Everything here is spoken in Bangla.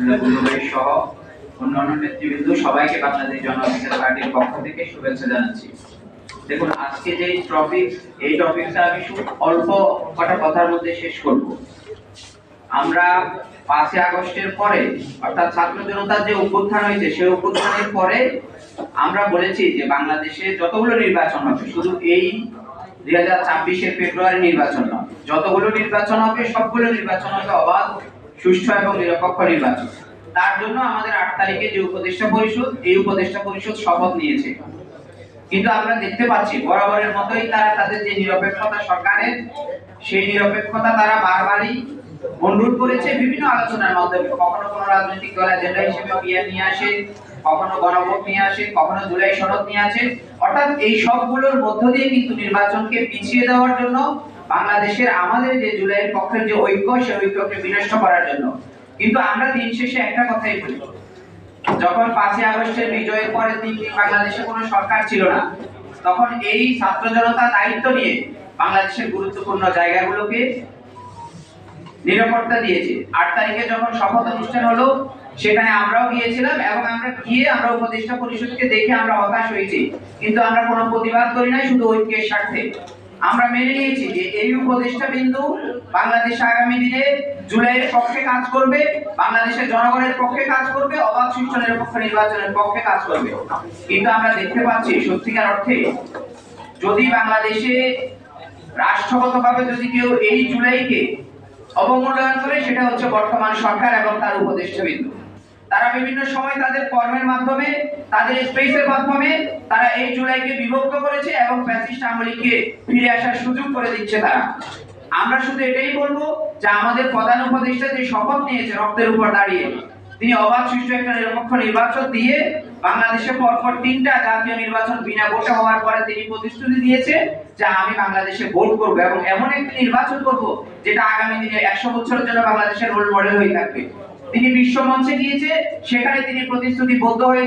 আলহামদুলিল্লাহ সহ অন্যান্য নেতৃবৃন্দ সবাইকে বাংলাদেশ জন অধিকার পার্টির পক্ষ থেকে শুভেচ্ছা জানাচ্ছি। দেখুন, আজকে যে টপিক, এই টপিকটা আমি অল্প কটা কথার মধ্যে শেষ করব। আমরা 5 আগস্টের পরে, অর্থাৎ ছাত্র জনতার যে অভ্যুত্থান হয়েছে, সেই অভ্যুত্থানের পরে আমরা বলেছি যে বাংলাদেশে যতগুলো নির্বাচন হবে, শুধু এই 2024-এর ফেব্রুয়ারি নির্বাচন নয়, যতগুলো নির্বাচন হবে সবগুলো নির্বাচন হবে অবাধ, সুষ্ঠু এবং নিরপেক্ষ নির্বাচন। তার জন্য আমাদের 8 তারিখে যে উপদেষ্টা পরিষদ, এই উপদেষ্টা পরিষদ শপথ নিয়েছে। কিন্তু আমরা দেখতে পাচ্ছি বরাবরের মতোই তারা তাদের যে নিরপেক্ষতা সরকারের, সেই নিরপেক্ষতা তারা বারবারই ভণ্ডুল করেছে বিভিন্ন আলোচনার মাধ্যমে। কখনো কোনো রাজনৈতিক দল এজেন্ডা হিসেবে পিএম নিয়ে আসে, কখনো গণভোট নিয়ে আসে, কখনো জুলাই সনদ নিয়ে আসে। অর্থাৎ এই সবগুলোর মধ্য দিয়ে কিন্তু নির্বাচনকে পিছিয়ে দেওয়ার জন্য, বাংলাদেশের আমাদের যে জুলাইয়ের পক্ষের যে ঐক্য, সেই ঐক্যকে বিনষ্ট করার জন্য। কিন্তু আমরা দিন শেষে একটা কথাই বলি, যখন 5 আগস্টের বিজয়ের পরে 3 দিন বাংলাদেশে কোনো সরকার ছিল না, তখন এই ছাত্র জনতা দায়িত্ব নিয়ে বাংলাদেশের গুরুত্বপূর্ণ জায়গাগুলোকে নিরাপত্তা দিয়েছে। 8 তারিখে যখন শপথ অনুষ্ঠান হলো, সেখানে আমরাও গিয়েছিলাম এবং আমরা উপদেষ্টা পরিষদকে দেখে আমরা হতাশ হয়েছি, কিন্তু আমরা কোনো প্রতিবাদ করি নাই, শুধু ঐক্যের স্বার্থে আমরা মেনে নিয়েছি যে এই উপদেষ্টা বিন্দু বাংলাদেশ আগামী দিনে জুলাইয়ের পক্ষে কাজ করবে, বাংলাদেশের জনগণের পক্ষে কাজ করবে, অবাধ সুষ্ঠু নিরপেক্ষ নির্বাচনের পক্ষে কাজ করবে। কিন্তু আমরা দেখতে পাচ্ছি সত্যিকার অর্থে যদি বাংলাদেশে রাষ্ট্রগতভাবে যদি কেউ এই জুলাইকে অবমূল্যায়ন করে, সেটা হচ্ছে বর্তমান সরকার এবং তার উপদেষ্টাবৃন্দ। তারা বিভিন্ন সময় তাদের কর্মের মাধ্যমে, তাদের স্পেসের মাধ্যমে তারা এই জুলাইকে বিভক্ত করেছে এবং ফ্যাসিস্ট আমলিকে ফিরে আসার সুযোগ করে দিচ্ছে তারা। আমরা শুধু এটাই বলবো যে আমাদের প্রধান উপদেষ্টা যে শপথ নিয়েছে রক্তের উপর দাঁড়িয়ে, তিনি অবাধ সুষ্ঠু একটা নিরপেক্ষ নির্বাচন দিয়ে বাংলাদেশে পরপর 3টা জাতীয় নির্বাচন বিনা ভোটে হওয়ার পরে তিনি প্রতিশ্রুতি দিয়েছে যে আমি বাংলাদেশে ভোট করব এবং এমন একটি নির্বাচন করব যেটা আগামী দিনে 100 বছরের জন্য বাংলাদেশের রোল মডেল হয়ে থাকবে। তিনি বিশ্ব মঞ্চে গিয়েছে, সেখানে তিনি প্রতিশ্রুতিবদ্ধ হয়ে